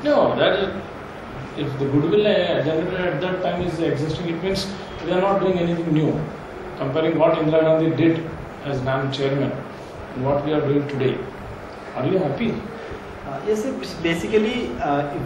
No, that is, if the goodwill generated at that time is existing, it means we are not doing anything new. Comparing what Indira Gandhi did as NAM chairman and what we are doing today. Are you happy? Yes, sir. Basically,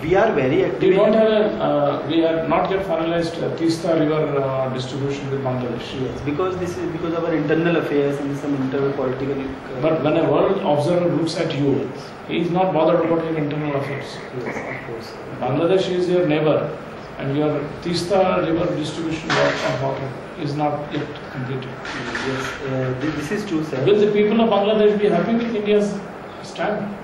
we are very active. We don't have we have not yet finalized Teesta River distribution with Bangladesh. Yes, because this is because of our internal affairs and some internal political. But when a world observer looks at you, he is not bothered about your internal affairs. Yes, of course. Bangladesh is your neighbor, and your Teesta River distribution of water is not yet completed. Yes, this is true, sir. Will the people of Bangladesh be happy with India's stand?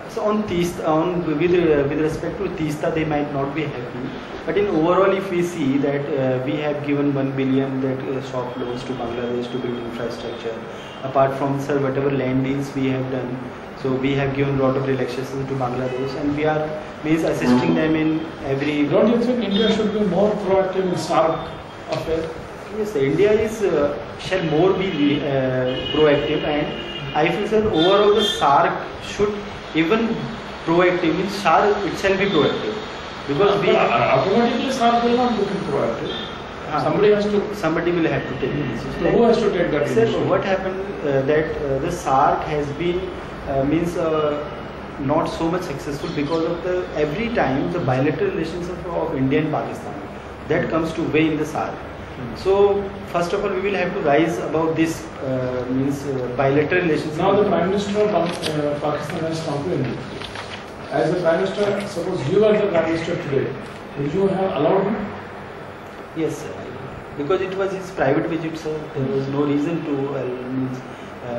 So on Teesta, with respect to Teesta, they might not be happy. But in overall, if we see that we have given 1 billion soft loans to Bangladesh to build infrastructure. Apart from, sir, whatever land deals we have done, so we have given a lot of relaxation to Bangladesh, and we are assisting them in every. Don't you think India should be more proactive in SAARC affair? Yes, India is shall more be proactive, and I feel that overall the SAARC should even proactive. Means SAARC it shall be proactive because we automatically SAARC will not become proactive. Somebody will have to take the decision. So who has to take that decision? Sir, what happened that the SAARC has been not so much successful because of the every time the bilateral relations of India and Pakistan that comes to weigh in the SAARC. So first of all, we will have to rise about this bilateral relations. Now the Prime Minister of Pakistan has come to India. As the Prime Minister, suppose you are the Prime Minister today, would you have allowed him? Yes, sir. Because it was his private visit, sir. There was no reason to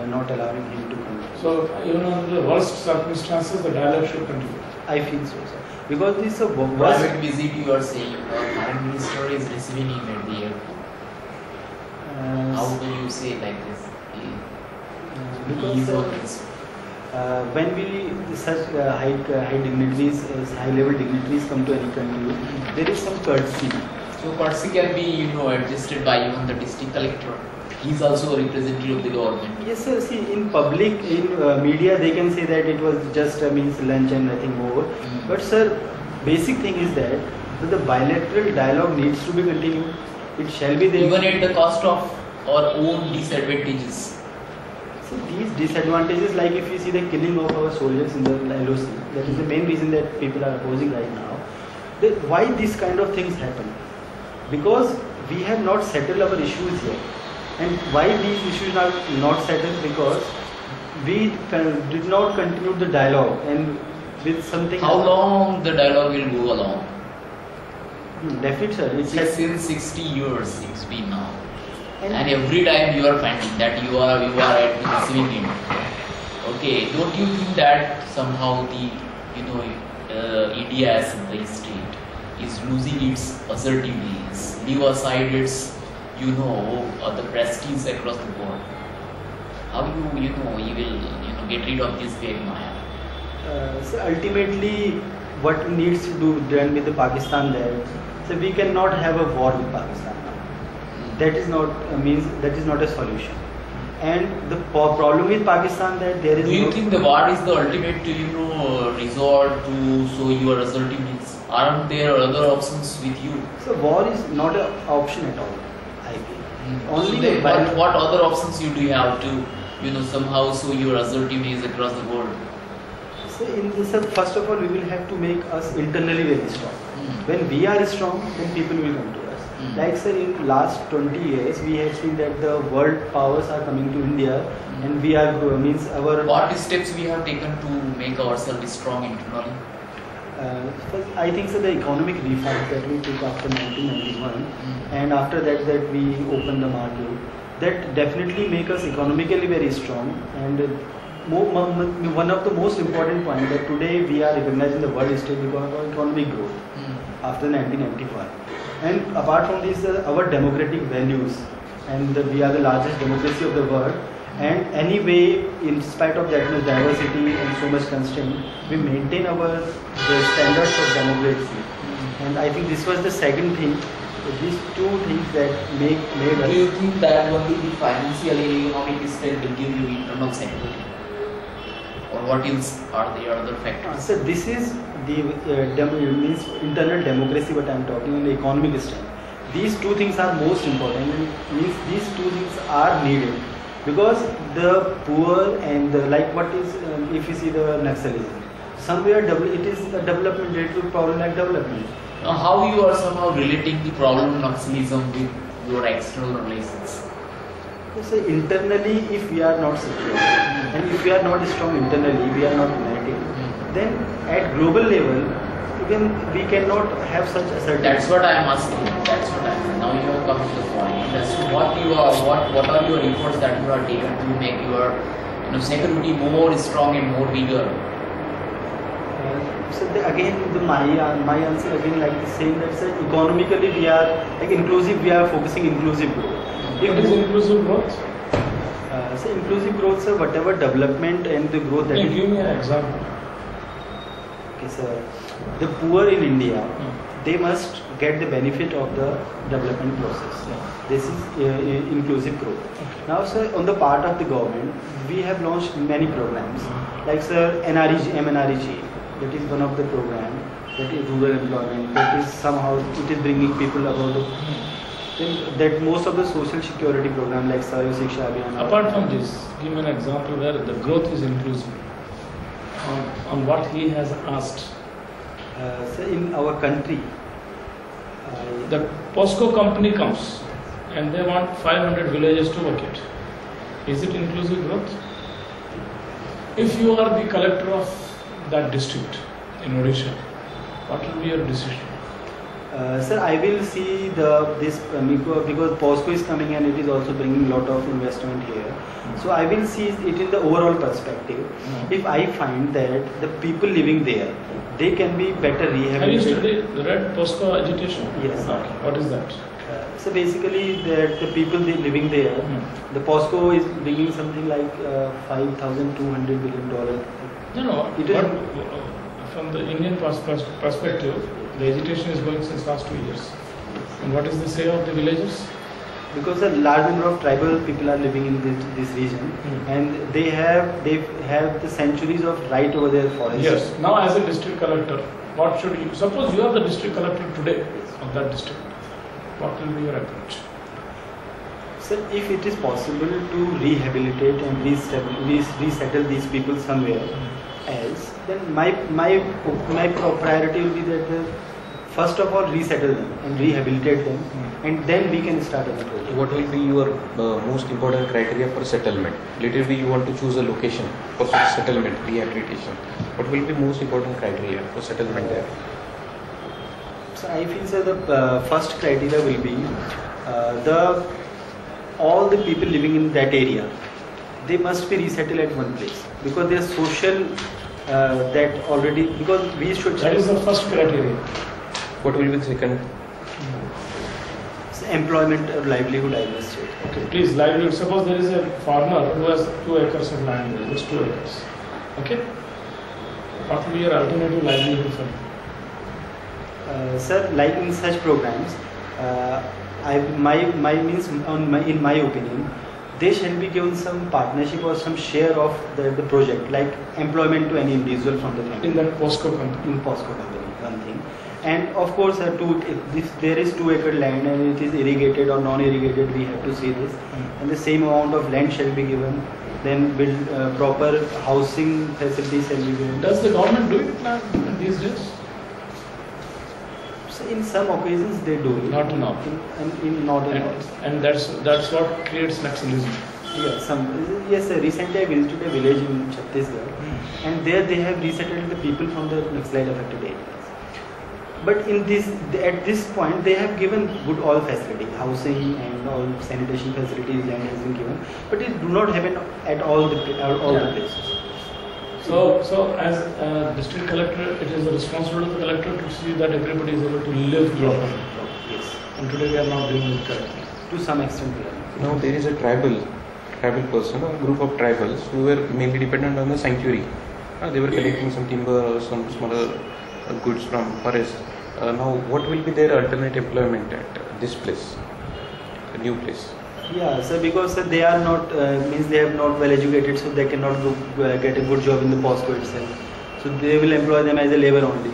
not allowing him to come. So even under the worst circumstances, the dialogue should continue. I feel so, sir. Because this private visit you are saying, Prime Minister is receiving him at the airport. How do you say like this? Because when such high dignitaries, high level dignitaries come to any country, there is some courtesy. So courtesy can be adjusted by even the district collector. He is also a representative of the government. Yes, sir. See, in public, in media, they can say that it was just lunch and nothing more. But sir, basic thing is that the bilateral dialogue needs to be continued. It shall be there. Even at the cost of our own disadvantages. So these disadvantages, like if you see the killing of our soldiers in the LOC, that is the main reason that people are opposing right now. Why these kind of things happen? Because we have not settled our issues yet. And why these issues are not settled? Because we did not continue the dialogue and with something. How long the dialogue will go along? Definitely, sir. It's since 60 years it's been now. And every time you are finding that you are at the receiving end. Okay, don't you think that somehow the India as the state is losing its assertiveness, leave aside its the prestige across the board? How you will get rid of this big Maya? So ultimately, what needs to do done with the Pakistan there? So we cannot have a war with Pakistan now. That is not that is not a solution. And the problem with Pakistan that there is. Do you think the war is the ultimate resort to show your assertiveness? Aren't there other options with you? So war is not an option at all. I feel. Only what other options you do have to somehow show your assertiveness across the world? So in this, first of all, we will have to make us internally very strong. When we are strong, then people will come to us. Like sir, in last 20 years, we have seen that the world powers are coming to India, and we are What steps we have taken to make ourselves strong internally? I think so. The economic reforms that we took after 1991, and after that we opened the market, that definitely make us economically very strong. And one of the most important points that today we are recognized in the world stage because of our economic growth after 1991. And apart from this, our democratic values, and we are the largest democracy of the world. And anyway, in spite of that much diversity and so much constraint, we maintain the standards of democracy. And I think this was the second thing. These two things that made us. Do you think that only the financial and economic strength will give you internal security? Or what else are the other factors? So this is the means internal democracy what I am talking on the economic strength. These two things are most important, and means these two things are needed, because the poor and the, like what is if you see the Naxalism, somewhere it is a development related to problem like development. Now, how you are somehow relating the problem of Naxalism with your external relations? So internally, if we are not secure and if we are not strong internally, we are not united, then at global level, even we cannot have such a certain. That's what I am asking. That's what I am. Now you have come to the point. As to what are your efforts that you are taking to make your security more strong and more bigger? So my answer again like the same, that economically we are like inclusive. We are focusing inclusive growth. What is inclusive growth? So inclusive growth, sir, whatever development and the growth that. Can you give me an example? Okay, sir. The poor in India, they must get the benefit of the development process. This is inclusive growth. Okay. Now, sir, on the part of the government, we have launched many programs, like sir, MNREG. That is one of the program. That is rural employment. That is somehow it is bringing people about the. That most of the social security program like Sarv Shiksha Abhiyan. Apart from this, give me an example where the growth is inclusive. On what he has asked. So in our country, the POSCO company comes and they want 500 villages to vacate. Is it inclusive growth? If you are the collector of that district in Odisha, what will be your decision? Sir, I will see this because POSCO is coming and it is also bringing a lot of investment here. So I will see it in the overall perspective. If I find that the people living there, they can be better rehabilitated. Have you read POSCO agitation? Yes. Okay. What is that? So basically, that the people living there, the POSCO is bringing something like $5,200 billion. No. From the Indian perspective, the agitation is going since last 2 years. And what is the say of the villagers? Because a large number of tribal people are living in this region, and they have the centuries of right over their forests. Yes. Now, as a district collector, what should you suppose you are the district collector today of that district? What will be your approach? Sir, if it is possible to rehabilitate and resettle these people somewhere else, then my priority will be that first of all resettle them and rehabilitate them, and then we can start a project. What will be your most important criteria for settlement? Literally, you want to choose a location for settlement, rehabilitation. What will be most important criteria for settlement there? So I feel, sir, the first criteria will be all the people living in that area, they must be resettled at one place, because their social that already, because we should. That is the first criteria. What will be the second? So employment or livelihood, I must say. Okay, please, livelihood. Suppose there is a farmer who has 2 acres of land there, just 2 acres. Okay? What will be your alternative livelihood for him? Sir, like in such programs, in my opinion, they shall be given some partnership or some share of the project, like employment to any individual from the family. In that POSCO company. In POSCO company, one thing. And of course, if there is 2 acre land and it is irrigated or non-irrigated, we have to see this. And the same amount of land shall be given. Then build proper housing facilities shall be given. Does the government do it now these days? So in some occasions they do it. Not now. Not in all. And that's what creates nationalism. Yes, sir. Recently I visited a village in Chhattisgarh, and there they have resettled the people from the Naxalite affected areas. But at this point, they have given good all facilities, housing and all sanitation facilities, land has been given, but it do not happen at all the places. So as a district collector, it is the responsibility of the collector to see that everybody is able to live properly. Yes. And today we are not doing it correctly. To some extent, we are. Now there is a tribal person, a group of tribals who were mainly dependent on the sanctuary. They were collecting some timber or some smaller goods from forest. Now, what will be their alternate employment at this place, a new place? Yeah, sir, because sir, they are not means they have not well educated, so they cannot get a good job in the POSCO itself. So they will employ them as a labor only.